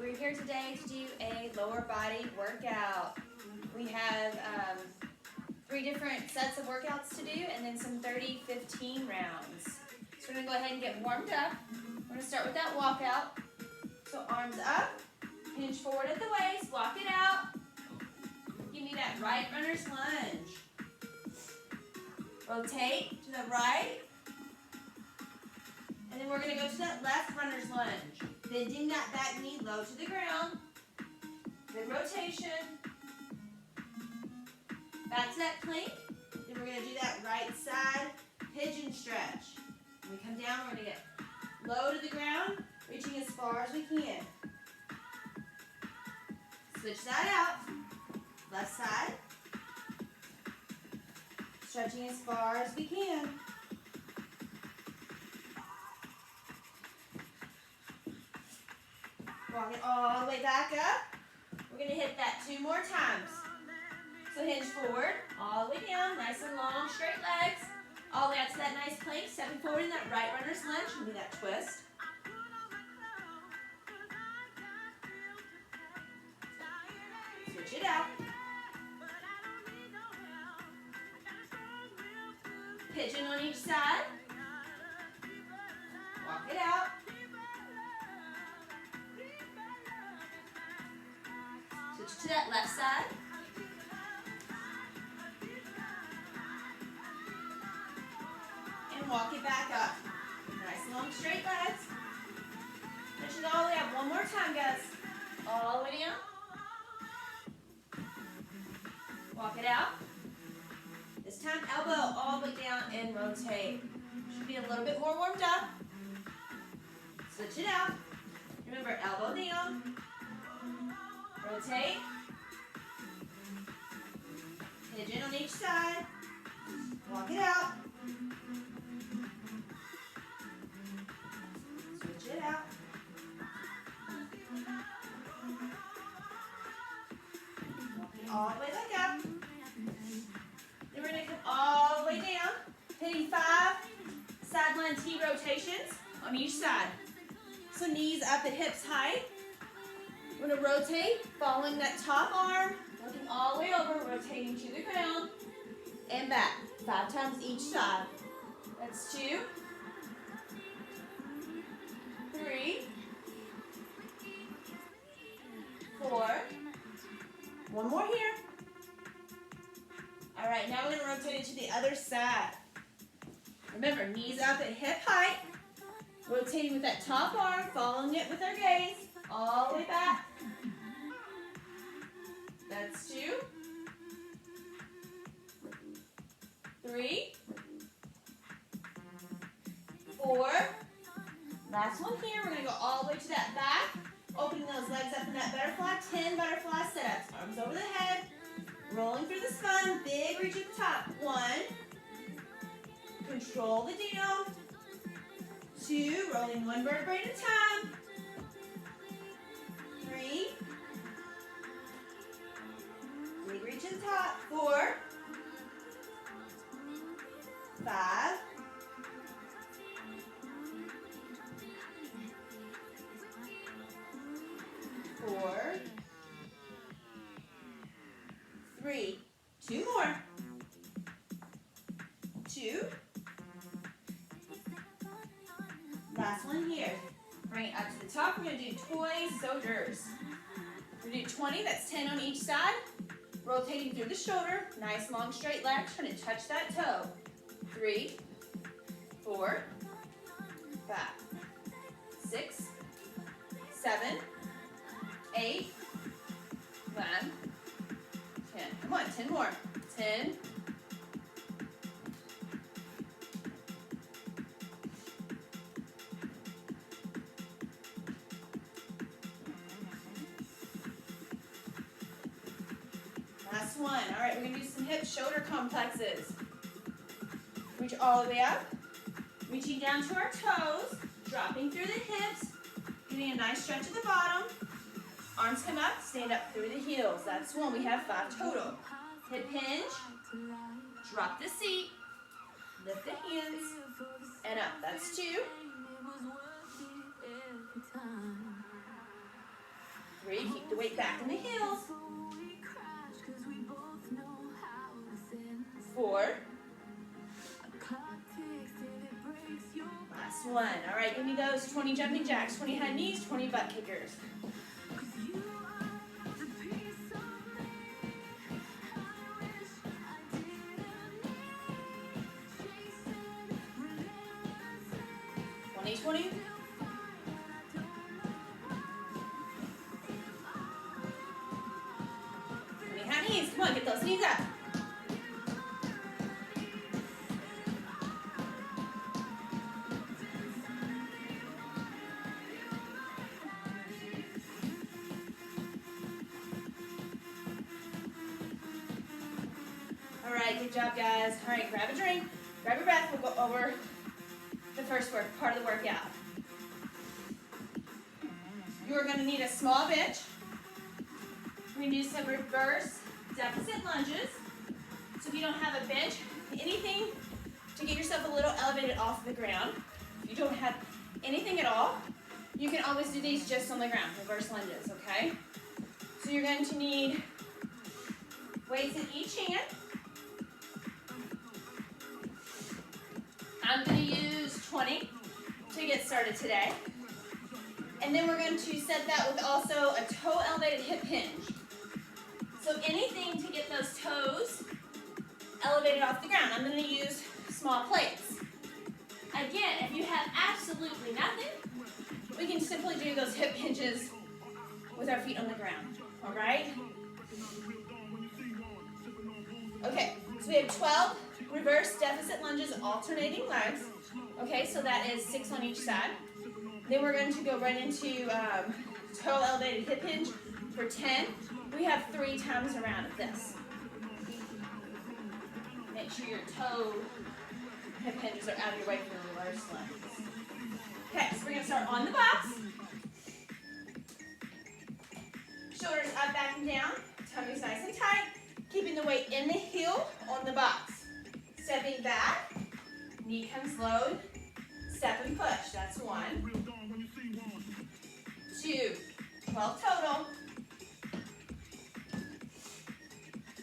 We're here today to do a lower body workout. We have 3 different sets of workouts to do and then some 30-15 rounds. So we're going to go ahead and get warmed up. We're going to start with that walkout. So arms up, hinge forward at the waist, walk it out. Give me that right runner's lunge. Rotate to the right. And then we're going to go to that left runner's lunge. Bending that back knee low to the ground. Good rotation. Back to that plank. Then we're going to do that right side pigeon stretch. When we come down, we're going to get low to the ground, reaching as far as we can. Switch that out. Left side. Stretching as far as we can. Walk it all the way back up. We're going to hit that 2 more times. So hinge forward, all the way down, nice and long, straight legs. All the way out to that nice plank, stepping forward in that right runner's lunge. Give me that twist. Switch it out. Pigeon on each side. Walk it out. Switch to that left side. And walk it back up. Nice long straight legs. Push it all the way up. One more time, guys. All the way down. Walk it out. This time, elbow all the way down and rotate. Should be a little bit more warmed up. Switch it out. Remember, elbow down. Rotate. Pigeon on each side. Walk it out. Switch it out. Walk it all the way back up. Then we're going to come all the way down, hitting 5 sideline T rotations on each side. So knees up at hips height. We're going to rotate, following that top arm, looking all the way over, rotating to the ground, and back. 5 times each side. That's 2, 3, 4. One more here. All right, now we're going to rotate it to the other side. Remember, knees up at hip height, rotating with that top arm, following it with our gaze, all the way back. That's 2, 3, 4. Last one here. We're going to go all the way to that back, opening those legs up in that butterfly. 10 butterfly sit-ups. Arms over the head, rolling through the spine. Big reach at the top. 1. Control the down. 2. Rolling one vertebrae at a time. 3. Big reach at the top. 4. 5. 4. 3. 2 more. 2. Last one here. Bring it up to the top. We're going to do toy soldiers. We're going to do 20. That's 10 on each side. Rotating through the shoulder. Nice long straight legs. Trying to touch that toe. 3, 4, 5, 6, 7, 8, 9, 10. Come on, 10 more. 10. Last one. All right, we're going to do some hip shoulder complexes. Reach all the way up. Reaching down to our toes. Dropping through the hips. Getting a nice stretch at the bottom. Arms come up, stand up through the heels. That's 1. We have 5 total. Hip hinge. Drop the seat. Lift the hands. And up. That's 2. 3, keep the weight back in the heels. 4. Last one. All right, give me those 20 jumping jacks, 20 high knees, 20 butt kickers. Twenty. High knees. Come on, get those knees up. All right, good job, guys. All right, grab a drink, grab your breath. We'll go over the first part of the workout. You are going to need a small bench. We're going to do some reverse deficit lunges. So if you don't have a bench, anything to get yourself a little elevated off the ground. If you don't have anything at all, you can always do these just on the ground, reverse lunges, okay? So you're going to need weights in each hand. I'm going to use 20 to get started today. And then we're going to set that with also a toe elevated hip hinge. So anything to get those toes elevated off the ground. I'm going to use small plates. Again, if you have absolutely nothing, we can simply do those hip hinges with our feet on the ground. All right? Okay, so we have 12 reverse deficit lunges, alternating legs. Okay, so that is 6 on each side. Then we're going to go right into toe elevated hip hinge for 10. We have 3 times around of this. Make sure your toe hip hinges are out of your way for the reverse lunges. Okay, so we're going to start on the box. Shoulders up, back, and down. Tummy's nice and tight. Keeping the weight in the heel on the box. Stepping back. Knee comes low. Step and push. That's 1. 2. 12 total.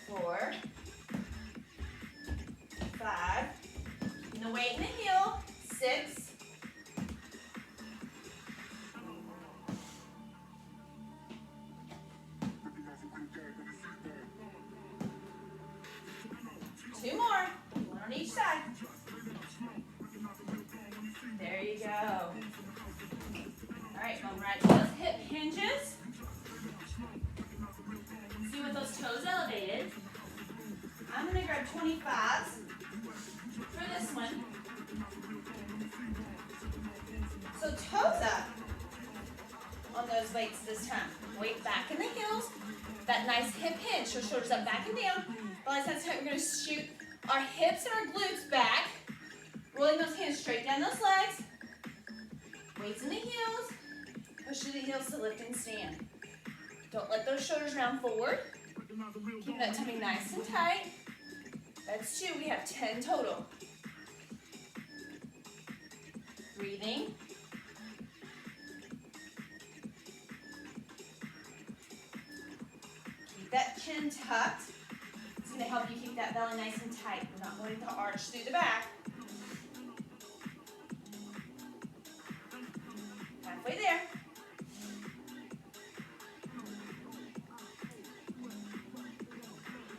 4. 5. Keeping the weight in the heel. 6. 2 more. 1 on each side. There you go. All right, going right to those hip hinges. See with those toes elevated. I'm going to grab 25s for this one. So toes up on those weights this time. Weight back in the heels. That nice hip hinge. So shoulders up, back, and down. Balance that tight. We're going to shoot our hips and our glutes back. Rolling those hands straight down those legs. Weights in the heels. Push through the heels to lift and stand. Don't let those shoulders round forward. Keep that tummy nice and tight. That's 2. We have 10 total. Breathing. Keep that chin tucked. It's going to help you keep that belly nice and tight. We're not wanting to arch through the back. Halfway there.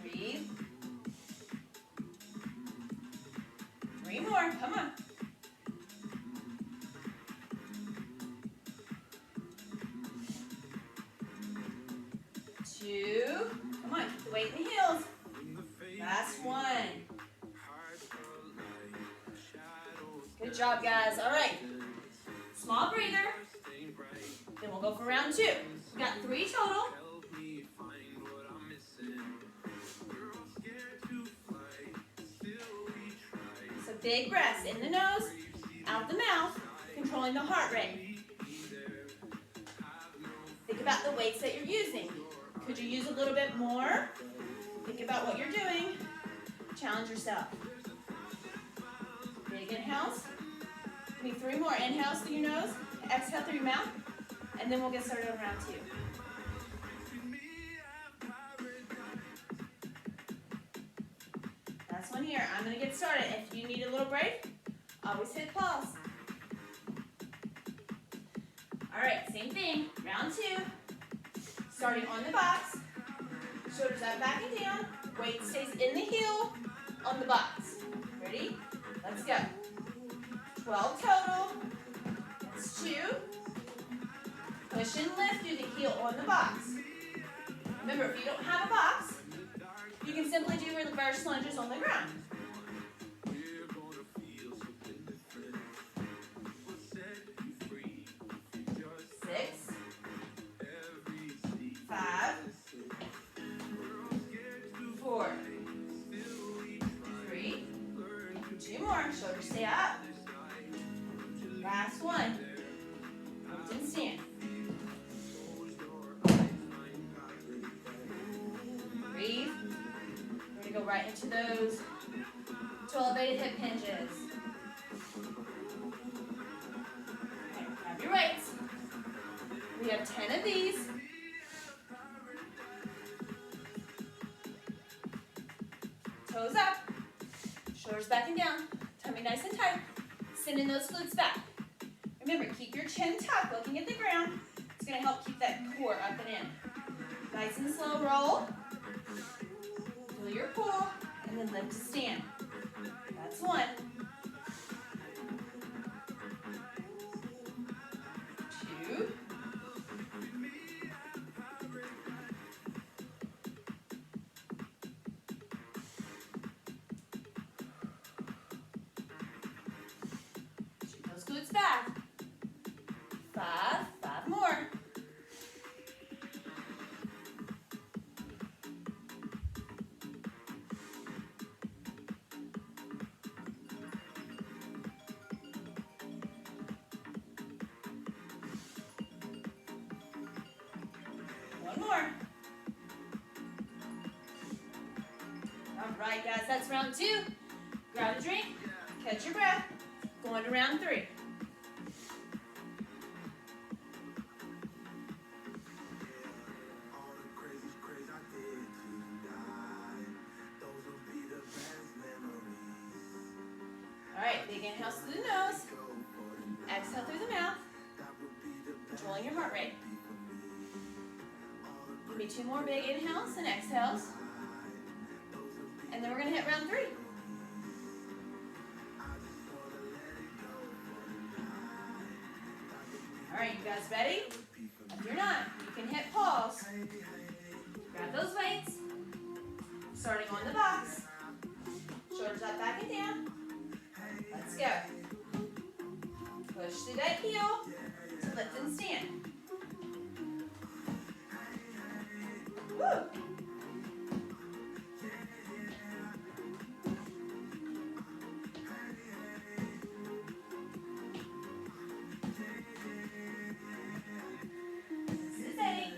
Breathe. 3 more. Come on. 2. Come on, keep the weight in the heels. Last 1. Good job, guys. All right. Small breather. Then we'll go for round 2. We got 3 total. So big breaths in the nose, out the mouth, controlling the heart rate. Think about the weights that you're using. Could you use a little bit more? Think about what you're doing. Challenge yourself. Big inhales. Give me 3 more. Inhales through your nose. Exhale through your mouth. And then we'll get started on round 2. one here. I'm going to get started. If you need a little break, always hit pause. All right, same thing. Round 2. Starting on the box. Shoulders up, back, and down. Weight stays in the heel on the box. Ready? Let's go. 12 total. That's 2. Push and lift through the heel on the box. Remember, if you don't have a box, you can simply do reverse lunges on the ground. 6, 5, 4, 3, 2 more. Shoulders stay up. Last one. Lift and stand. Breathe. We're going to go right into those 2 elevated hip hinges. Okay, grab your weights. We have 10 of these. Toes up. Shoulders back and down. Tummy nice and tight. Sending those glutes back. Remember, keep your chin tucked, looking at the ground. It's going to help keep that core up and in. Nice and slow roll. Feel your pull, and then lift to stand. That's 1. 2. 5. 5 more. 1 more. All right, guys, that's round 2. Grab a drink, catch your breath. Going to round 3. Big inhales through the nose. Exhale through the mouth. Controlling your heart rate. Give me 2 more big inhales and exhales. And then we're going to hit round 3. All right, you guys ready? If you're not, you can hit pause. Grab those weights. Starting on the box. Shoulders up, back, and down. Let's go. Push through that heel to lift and stand. Woo! This is 8.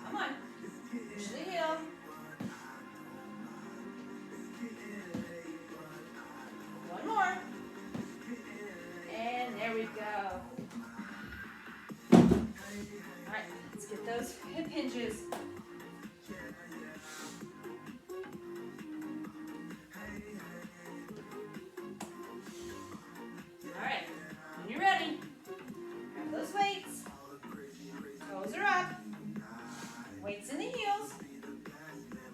Come on. Push the heel. There we go. All right, let's get those hip hinges. All right, when you're ready, grab those weights. Toes are up. Weights in the heels.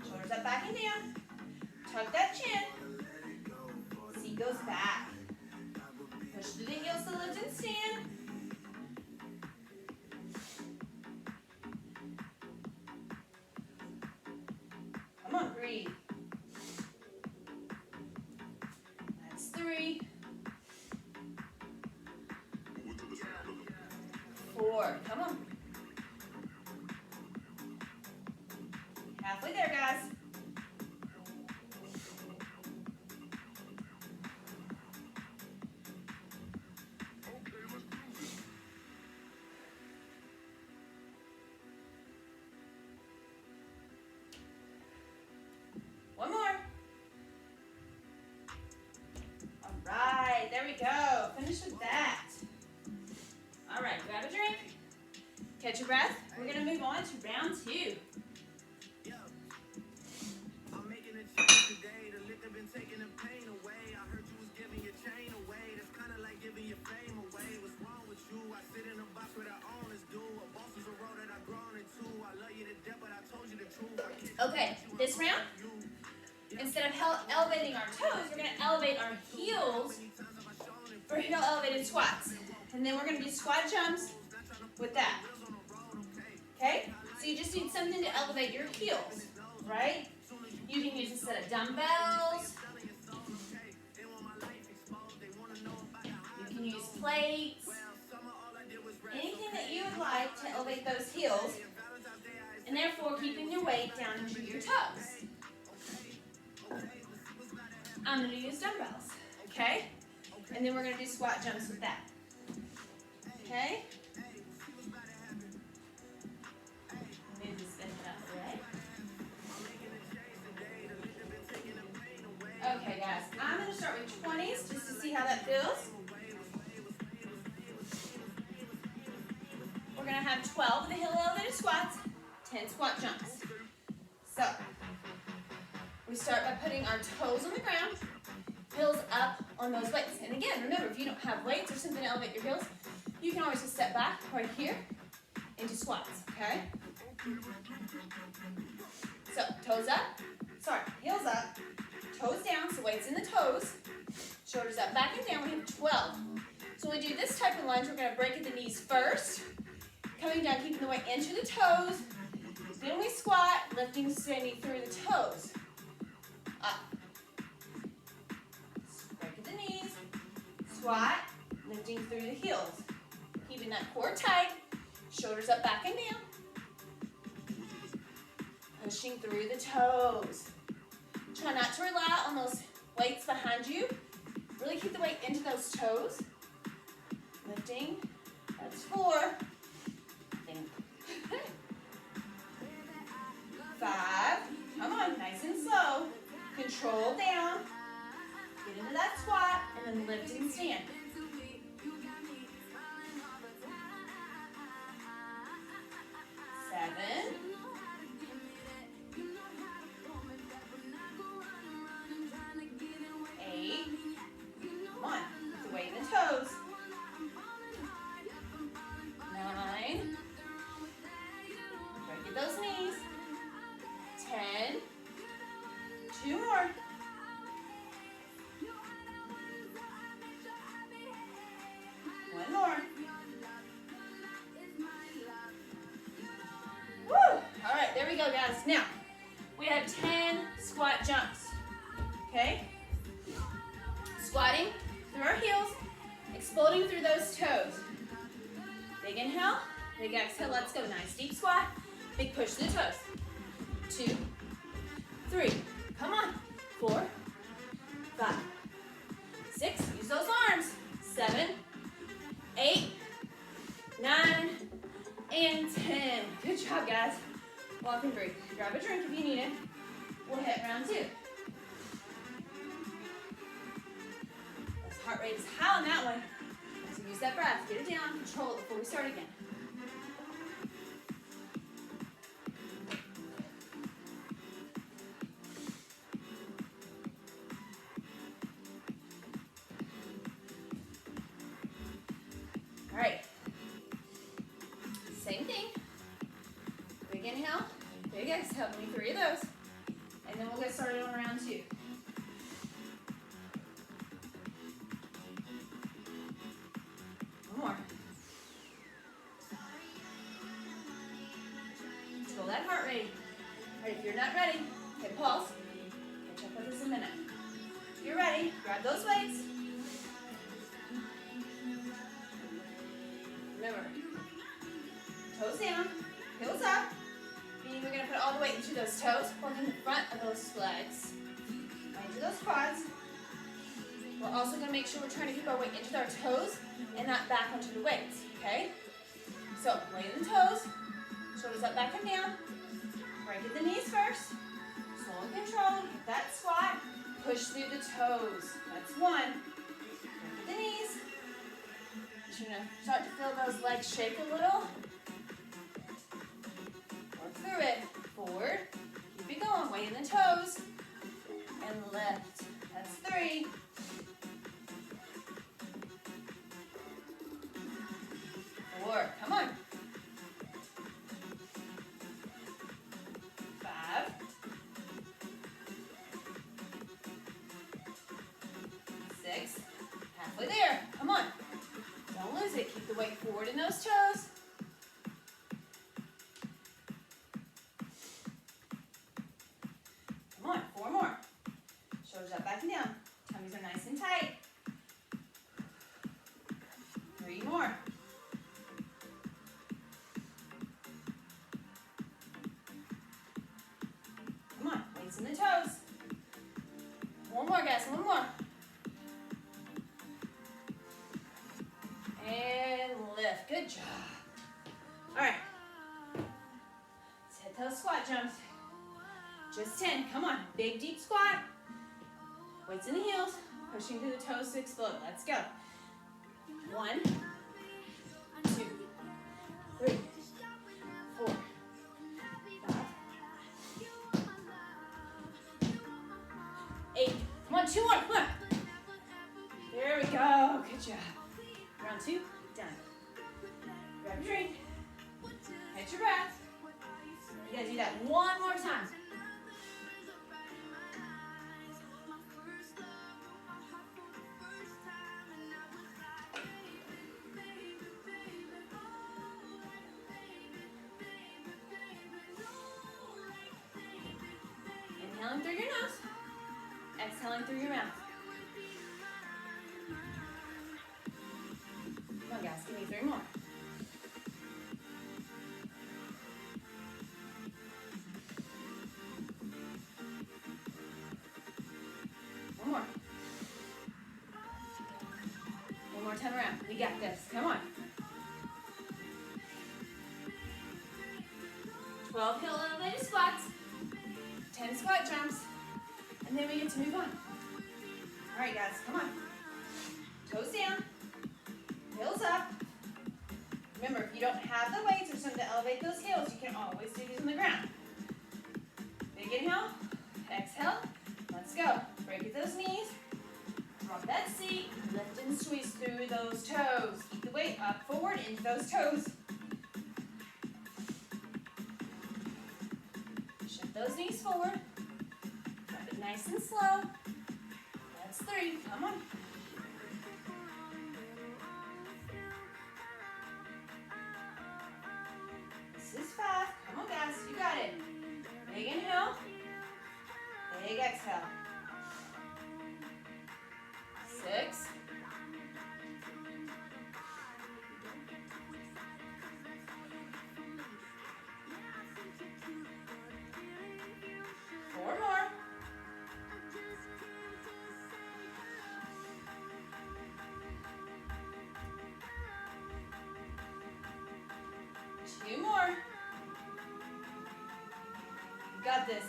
Shoulders up, back, and down. Tuck that chin. Seat goes back. Push through the heels to lift and stand. Come on, breathe. That's 3. 4. Come on. Halfway there, guys. One more. All right, there we go. Finish with that. All right, grab a drink. Catch your breath. We're going to move on to round 2. Okay, this round, instead of elevating our toes, we're going to elevate our heels for heel elevated squats. And then we're going to do squat jumps with that. Okay? So you just need something to elevate your heels, right? You can use a set of dumbbells. You can use plates. Anything that you would like to elevate those heels, and therefore keeping your weight down into your toes. I'm going to use dumbbells, okay? And then we're going to do squat jumps with that. Okay? Move this bit out of the way. Okay, guys. I'm going to start with 20s just to see how that feels. We're going to have 12 of the heel elevated squats, 10 squat jumps. So, we start by putting our toes on the ground, heels up on those weights. And again, remember, if you don't have weights or something to elevate your heels, you can always just step back right here into squats, okay? So, toes up, heels up, toes down, so weights in the toes, shoulders up, back and down. We have 12. So when we do this type of lunge, we're going to break at the knees first, coming down, keeping the weight into the toes. Then we squat, lifting, standing through the toes. Up. Break at the knees, squat, lifting through the heels. Keeping that core tight, shoulders up, back and down. Pushing through the toes. Try not to rely on those weights behind you. Really keep the weight into those toes. Lifting, that's 4. 5, come on, nice and slow. Control down, get into that squat, and then lift and stand. 7, 8, come on, put the weight in the toes. 9, break at those knees. 10, 2 more. 1 more. Woo! All right, there we go, guys. Now, we have 10 squat jumps, okay? Squatting through our heels, exploding through those toes. Big inhale, big exhale, let's go. Nice deep squat, big push to the toes. 2, 3, come on. 4, 5, 6, use those arms. 7, 8, 9, and 10. Good job, guys. Walk and breathe. Grab a drink if you need it. We'll hit round 2. This heart rate is high on that one. So use that breath. Get it down. Control it before we start again. All right. Same thing. Big inhale, big exhale. We need 3 of those. And then we'll get started on round 2. One more. Control that heart rate. All right, if you're not ready, hit pause. Catch up with us in a minute. If you're ready, grab those weights. Remember, toes down, heels up. Meaning we're going to put all the weight into those toes, working the front of those legs. Into those quads. We're also going to make sure we're trying to keep our weight into our toes and not back onto the weights, okay? So, weight in the toes, shoulders up, back and down. Break at the knees first. Slow and controlled. Get that squat. Push through the toes. That's 1. Break at the knees. You're going to start to feel those legs shake a little. Work through it. Forward. Keep it going. Weight in the toes. And lift. That's 3. 4. Come on. 5. halfway there. Come on. Don't lose it. Keep the weight forward in those toes. Come on, 4 more. Shoulders up, back and down. Tummies are nice and tight. 3 more. Come on, weights in the toes. 1 more, guys, 1 more. And lift, good job. All right, let's hit those squat jumps. Just 10, come on, big deep squat. Weights in the heels, pushing through the toes to explode. Let's go. 1, 2, 3, 4, 5, 8. Come on, 2 more, come on. There we go, good job. Round 2, done. Grab your drink, catch your breath. You gotta do that 1 more time. Inhaling through your nose, exhaling through your mouth. Come on, guys, give me 3 more. One more. One more time around. We got this. Come on. 12 hill elevated squats. 10 squat jumps. And then we get to move on. All right, guys, come on. Toes down. Heels up. Remember, if you don't have the weights or something to elevate those heels, you can always do these on the ground. Big inhale. Exhale. Let's go. Break at those knees. Drop that seat. Lift and squeeze through those toes. Keep the weight up, forward, into those toes. Shift those knees forward. Drop it nice and slow. That's 3. Come on. This is 5. Come on, guys. You got it. Big inhale. Big exhale. 6. 4 more. 2 more. You got this.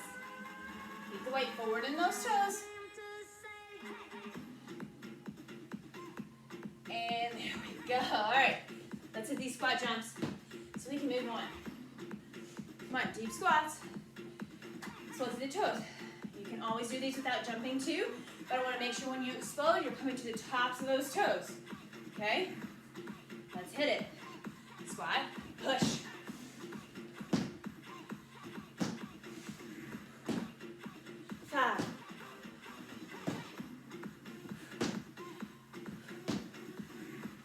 Keep the weight forward in those toes. And there we go. All right, let's hit these squat jumps so we can move on. Come on, deep squats. Squats to the toes. You can always do these without jumping too, but I want to make sure when you explode, you're coming to the tops of those toes. Okay? Let's hit it. Squat, push. Five.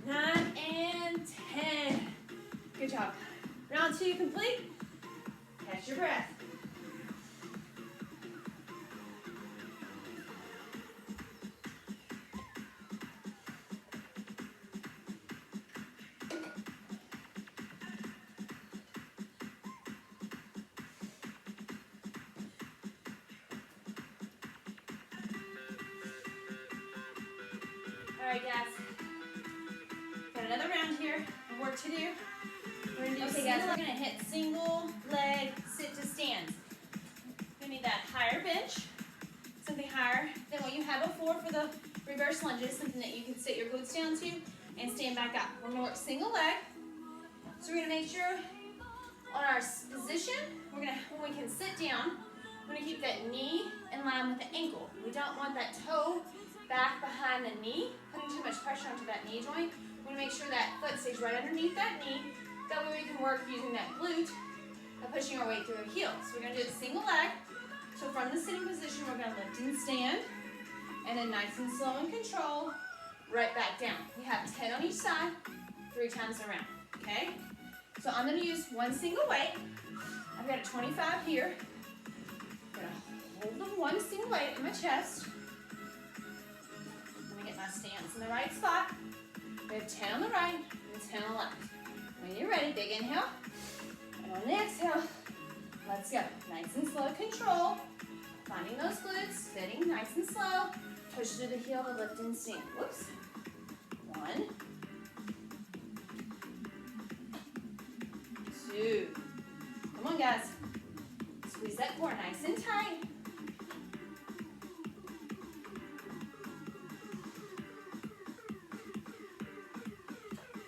9 and 10. Good job. Round 2 complete. Catch your breath. All right, guys. Got another round here of work to do. We're gonna do we're gonna hit single leg sit to stands. You're gonna need that higher bench, something higher than what you had before for the reverse lunges, something that you can sit your glutes down to and stand back up. We're gonna work single leg. So we're gonna make sure on our position, when we can sit down, we're gonna keep that knee in line with the ankle. We don't want that toe back behind the knee, putting too much pressure onto that knee joint. We want to make sure that foot stays right underneath that knee. That way we can work using that glute by pushing our weight through our heel. So we're going to do a single leg. So from the sitting position, we're going to lift and stand. And then nice and slow and control, right back down. We have 10 on each side, 3 times around, okay? So I'm gonna use one single weight. I've got a 25 here. I'm gonna hold the one single weight in my chest. Let me get my stance in the right spot. We have 10 on the right and 10 on the left. When you're ready, big inhale. And on the exhale, let's go. Nice and slow control. Finding those glutes, sitting nice and slow. Push through the heel to lift and stand. Whoops. 1, 2. Come on, guys. Squeeze that core nice and tight.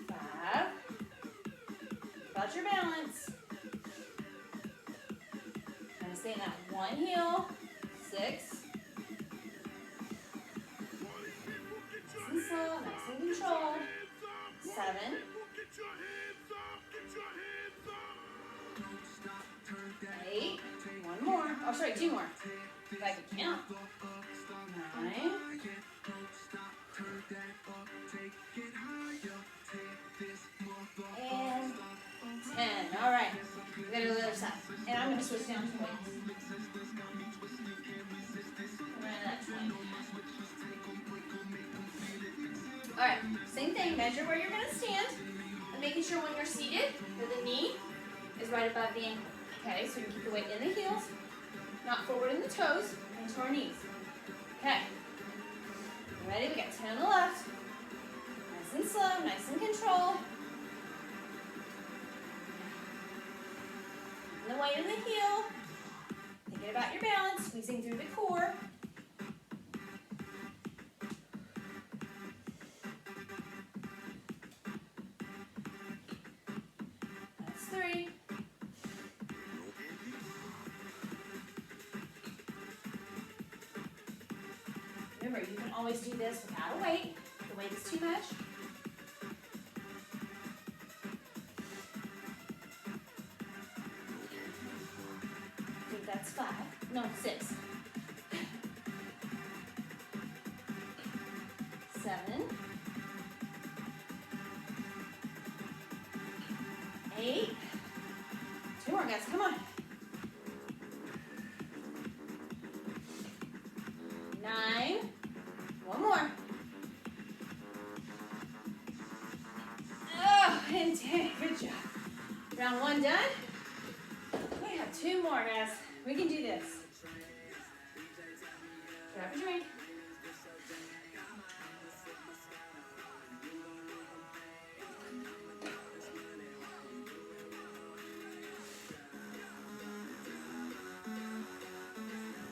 5. About your balance. Trying to stay in that one heel. 6. Nice and slow, nice and controlled. 7. 8. One more. Oh, sorry, 2 more. If I can count. 9. And 10. All right. We gotta go to the other side. And I'm gonna switch down to weights. All right, same thing. Measure where you're going to stand, and making sure when you're seated that the knee is right above the ankle. Okay, so you keep the weight in the heels, not forward in the toes, and to our knees. Okay, ready? We got 10 on the left. Nice and slow, nice and controlled. And the weight in the heel. Thinking about your balance, squeezing through the core. That's 3. Remember, you can always do this without a weight. If the weight is too much. I think that's 5. No, 6. 7. 8. 2 more, guys. Come on. 9. 1 more. Oh, and 10. Good job. Round 1 done. We have 2 more, guys. We can do this. Grab a drink.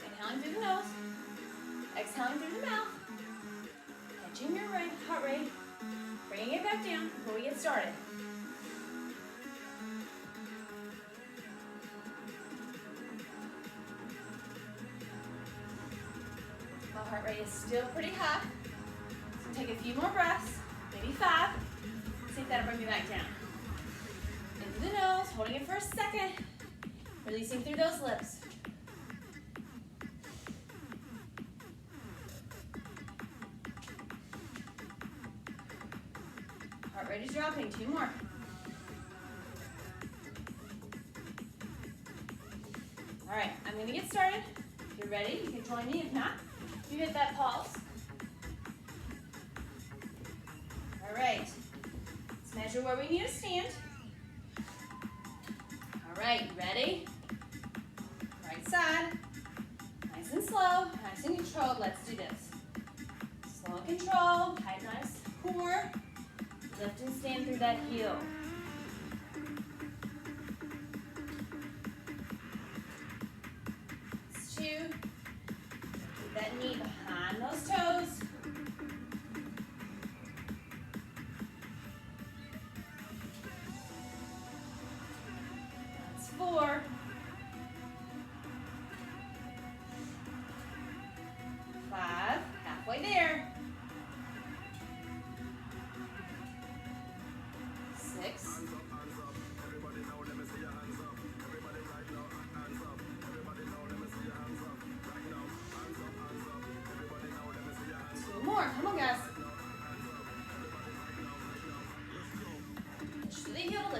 Inhaling through the nose. Exhaling through the mouth. Catching your heart rate. Bringing it back down before we get started. My heart rate is still pretty high. So take a few more breaths, maybe 5. See if that'll bring me back down. Into the nose, holding it for a second. Releasing through those lips. Heart rate is dropping. 2 more. All right, I'm going to get started. If you're ready, you can join me. If not, you hit that pause. All right, let's measure where we need to stand. All right, ready? Right side. Nice and slow, nice and controlled. Let's do this. Slow and controlled, tight, nice core. Lift and stand through that heel. That's 2. Keep that knee behind those toes. That's 4. 5. Halfway there. 6. 2 more. Come on, guys.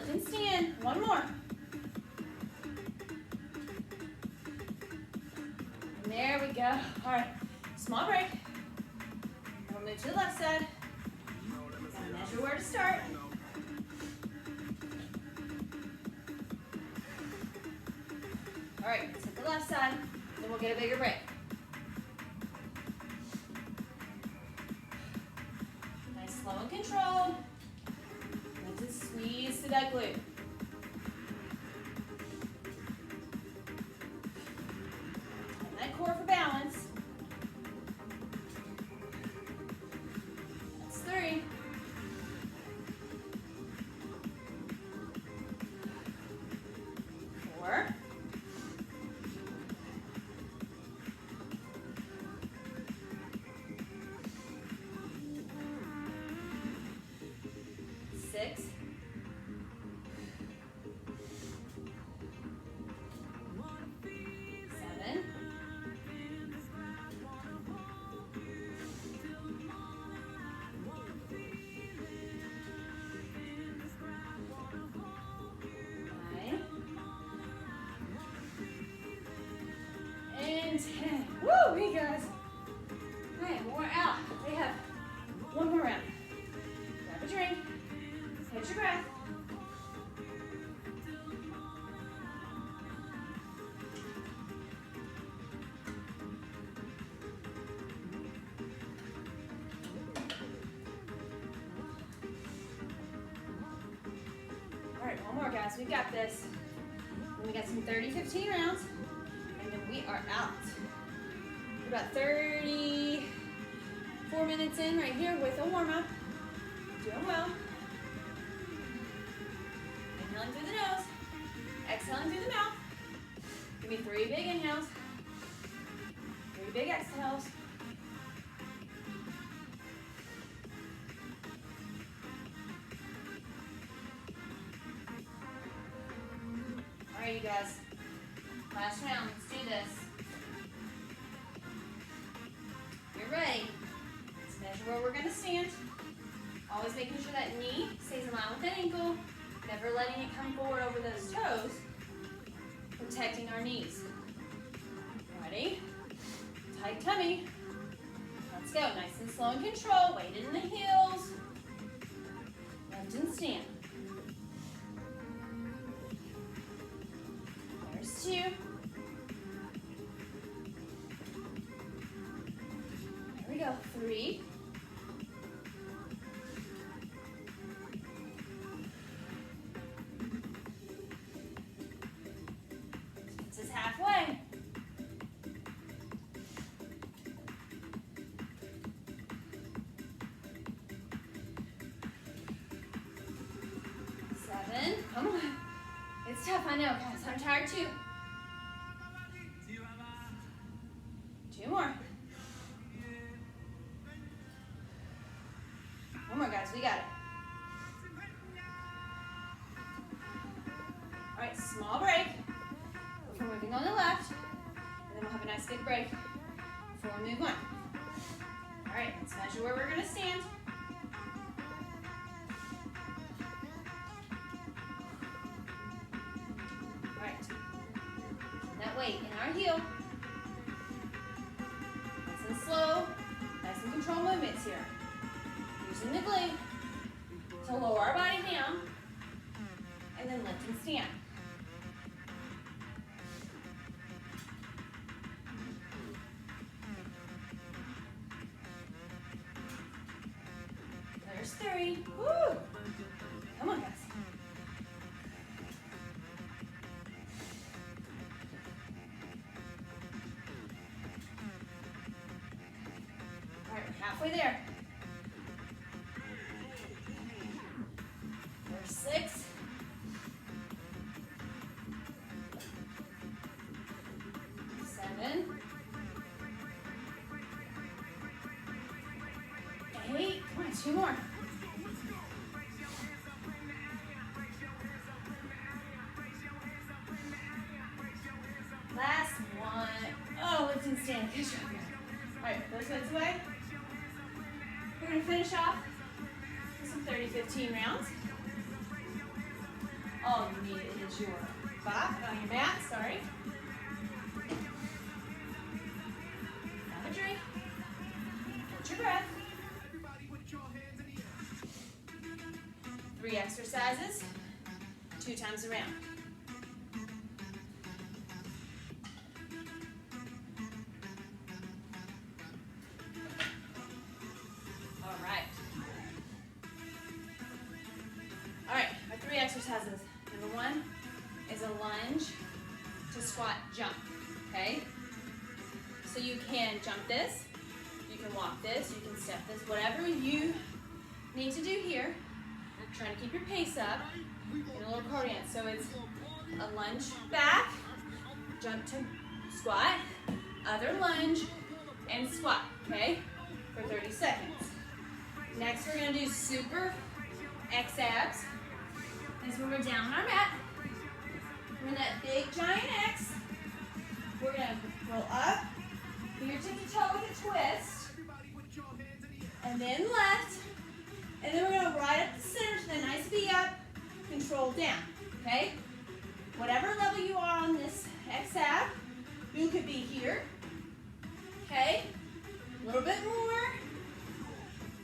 lift and stand. One more. And there we go. All right, small break. We'll move to the left side. Gotta measure where to start. All right, let's hit the left side, then we'll get a bigger break. Nice, slow and controlled. Lift and squeeze through that glute. And that core for balance. That's 3. 4. 6. 7. 9. And 10. Woo, you guys. Okay, we're out. We have one more round. Grab a drink. Catch your breath. All right, one more, guys. We got this. And we got some 30-15 rounds, and then we are out. We're about 34 minutes in right here with a warm-up. Doing well. Inhaling through the nose, exhaling through the mouth. Give me 3 big inhales, 3 big exhales. All right, you guys. Last round, let's do this. You're ready. Let's measure where we're gonna stand. Always making sure that knee stays in line with that ankle. Never letting it come forward over those toes. Protecting our knees. Ready? Tight tummy. Let's go. Nice and slow and control. Weighted in the heels. Lift and stand. There's 2. There we go. 3. 7. Come on. It's tough, I know, guys. I'm tired too. 2 more. One more, guys. We got it. All right, small break before moving on the left. And then we'll have a nice big break before we move on. All right, let's measure where we're going to stand. All right, that weight in our heel. Nice and slow, nice and controlled movements here. Using the glute to lower our body down and then lift and stand. There's 3. Woo! Come on, guys. All right, we're halfway there. There's 6. 7. 8. Come on, 2 more. Last one. Oh, lift and stand. Good job, guys. All right, those legs away. We're going to finish off with some 30-15 rounds. get your butt on your mat, sorry. Have a drink. Get your breath. 3 exercises, 2 times around. All right, our 3 exercises. Number 1 is a lunge to squat jump, okay? So you can jump this, you can walk this, you can step this, whatever you need to do here. Trying to keep your pace up and a little cardio. So it's a lunge back, jump to squat, other lunge, and squat, okay? For 30 seconds. Next, we're gonna do super X abs. This is when we're down on our mat. We're in that big giant X. We're gonna roll up, fingertip to toe with a twist, and then left. And then we're going to right up the center to the nice V up, control down, okay? Whatever level you are on this X ab, you could be here, okay? A little bit more,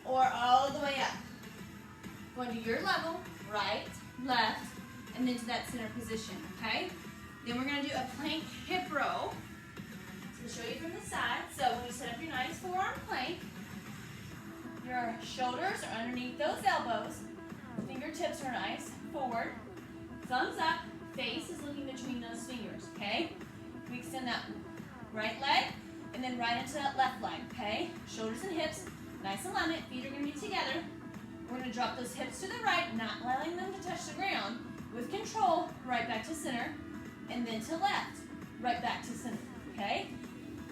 or all the way up. Going to your level, right, left, and then to that center position, okay? Then we're going to do a plank hip row. So I'll show you from the side. So when you set up your nice forearm plank, your shoulders are underneath those elbows. Fingertips are nice, forward. Thumbs up, face is looking between those fingers, okay? We extend that right leg, and then right into that left leg, okay? Shoulders and hips, nice alignment, feet are gonna be together. We're gonna drop those hips to the right, not allowing them to touch the ground. With control, right back to center, and then to left, right back to center, okay?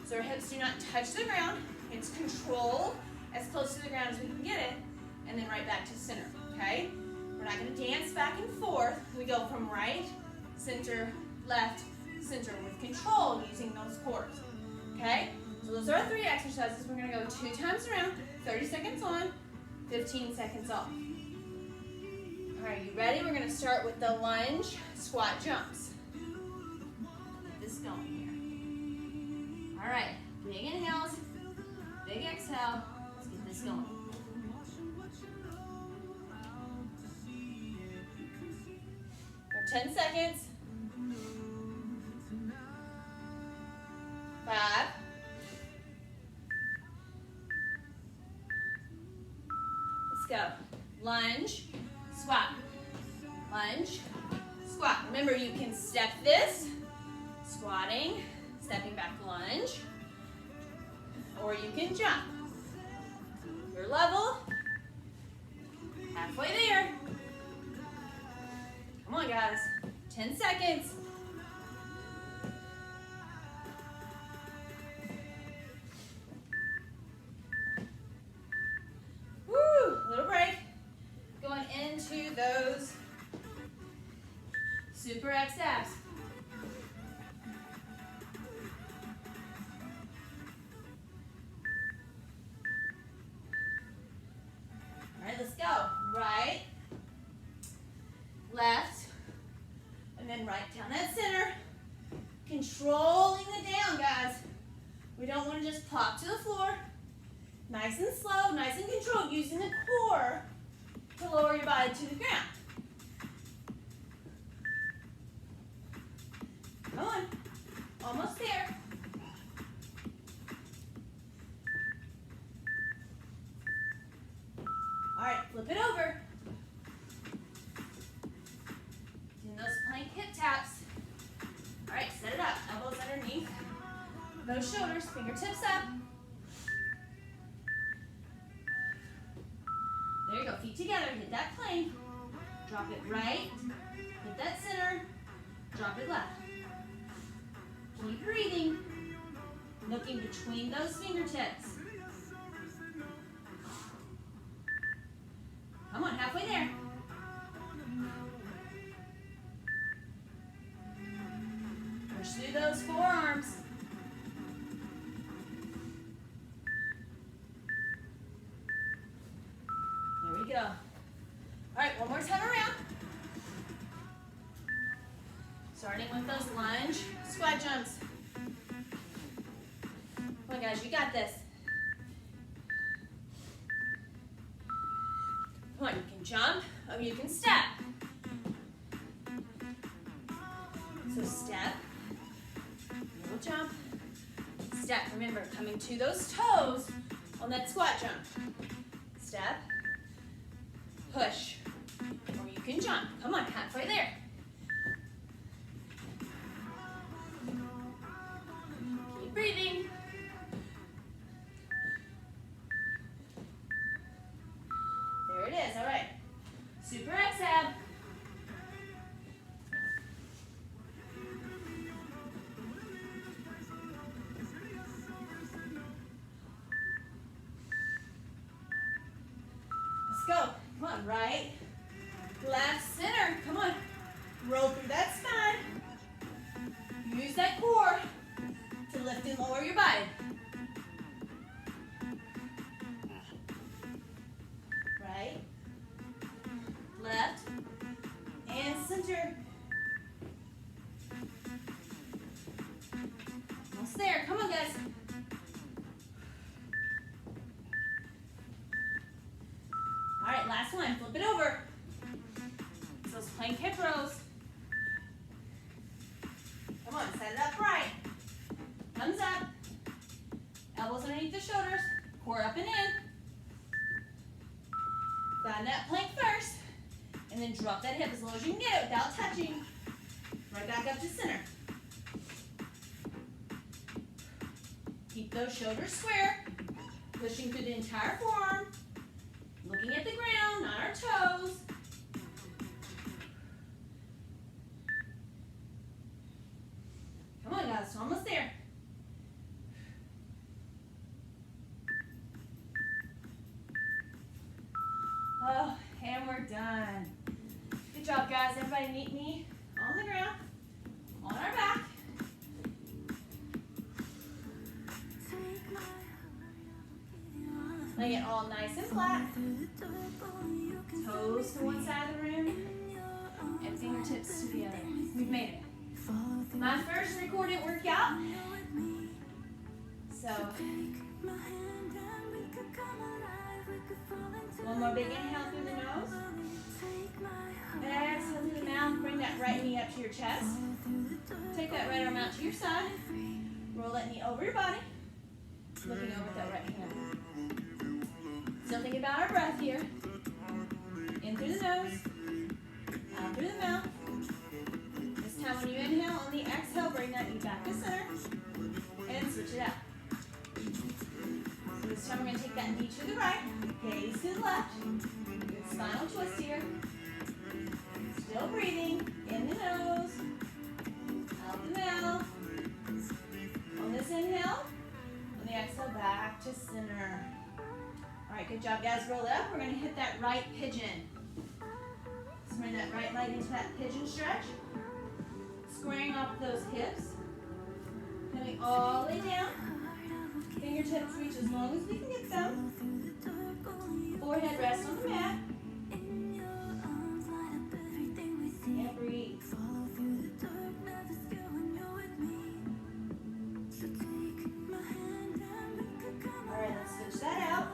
So our hips do not touch the ground, it's control as close to the ground as we can get it, and then right back to center, okay? We're not gonna dance back and forth. We go from right, center, left, center with control using those cores, okay? So those are our 3 exercises. We're gonna go 2 times around, 30 seconds on, 15 seconds off. All right, you ready? We're gonna start with the lunge squat jumps. Get this going here. All right, big inhales, big exhale. Get this going. For 10 seconds. 5. 'Let's go. Lunge, squat. Lunge, squat. Remember, you can step this, squatting, stepping back lunge, or you can jump. Your level, halfway there. Come on, guys. 10 seconds. Woo, little break. Going into those super X abs. Let's go. Right, left, and then right down that center. Controlling the down, guys. We don't want to just plop to the floor. Nice and slow, nice and controlled, using the core to lower your body to the ground. Come on. Almost there. All right, flip it over. Doing those plank hip taps. All right, set it up. Elbows underneath those shoulders, fingertips up. There you go, feet together, hit that plank. Drop it right, hit that center, drop it left. Keep breathing, looking between those fingertips. Come on, halfway there. Push through those forearms. There we go. All right, one more time around. Starting with those lunge squat jumps. Come on, guys, you got this. Come on, you can jump or you can step. So step, little jump, step. Remember, coming to those toes on that squat jump. Step, push, or you can jump. Come on, halfway there. Keep breathing. There it is, all right. Super X ab. Let's go. Come on, right, left, center. Come on. Roll through that spine. Use that core to lift and lower your body. Right, left, and center. Almost there. Come on, guys. All right, last one. Flip it over. Those plank hip rows. Come on, set it up right. Thumbs up. Elbows underneath the shoulders. Core up and in. Find that plank first. And then drop that hip as low as you can get it without touching. Right back up to center. Keep those shoulders square. Pushing through the entire forearm. Looking at the ground, not our toes. Come on, guys, we're almost there. Oh, and we're done. Good job, guys. Everybody meet me on the ground, on our back. Lay it all nice and flat. Toes to one side of the room and fingertips to the other. We've made it. My first recorded workout. So, one more big inhale through the nose. Exhale through the mouth. Bring that right knee up to your chest. Take that right arm out to your side. Roll that knee over your body. Looking over with that right hand. Still thinking about our breath here. In through the nose, out through the mouth. This time when you inhale, on the exhale, bring that knee back to center and switch it out. So this time we're going to take that knee to the right, gaze to the left. Good spinal twist here. Still breathing, in the nose, out the mouth. On this inhale, on the exhale, back to center. All right, good job, guys. Roll it up. We're going to hit that right pigeon. So bring that right leg into that pigeon stretch. Squaring off those hips. Coming all the way down. Fingertips reach as long as we can get them. Forehead rests on the mat. And breathe. All right, let's switch that out.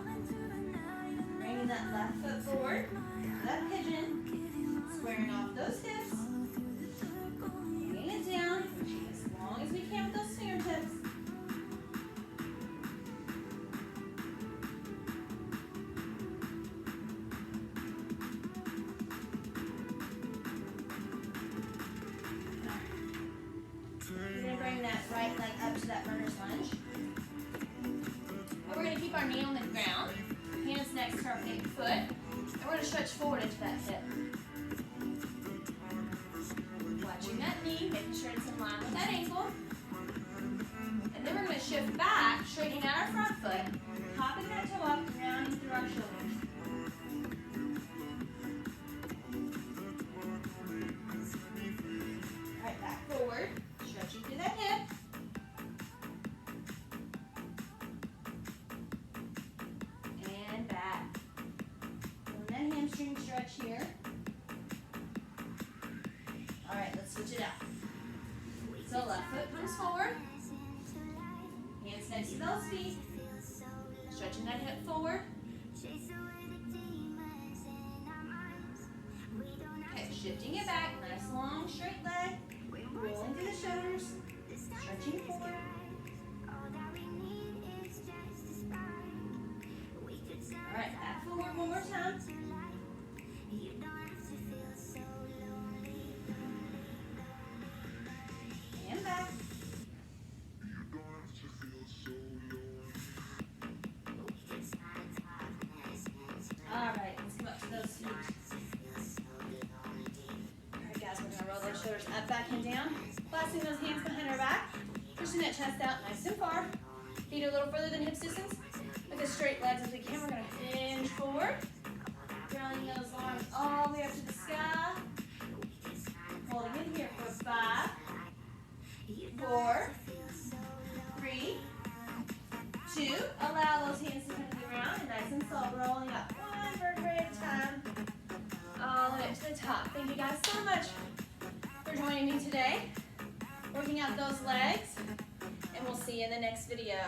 Bringing that left foot forward, that pigeon, squaring off those hips, bringing it down, reaching as long as we can with those fingertips. We're going to bring that right leg up to that runner's lunge. And we're going to keep our knee on the ground. Hands next to our big foot, and we're going to stretch forward into that hip. Watching that knee, making sure it's in line with that ankle. And then we're going to shift back, straightening out our front foot, popping that toe up, rounding through our shoulders. All right, back forward, stretching through that hip. Hamstring stretch here. All right, let's switch it out. So left foot comes forward. Hands next to those feet. Stretching that hip forward. Okay, shifting it back. Nice long straight leg. Rolling through the shoulders. Stretching forward. Alright, back forward one more time. And back. Alright, let's come up to those feet. Alright guys, we're going to roll those shoulders up, back, and down. Placing those hands behind our back. Pushing that chest out nice and far. Feet a little further than hips distance. With as straight legs as we can, we're going to hinge forward. Drawing those arms all the way up to the sky. Holding it here for 5, 4, 3, 2. Allow those hands to come to the ground and nice and slow, rolling up one vertebrae at a time. All the way up to the top. Thank you guys so much for joining me today. Working out those legs, and we'll see you in the next video.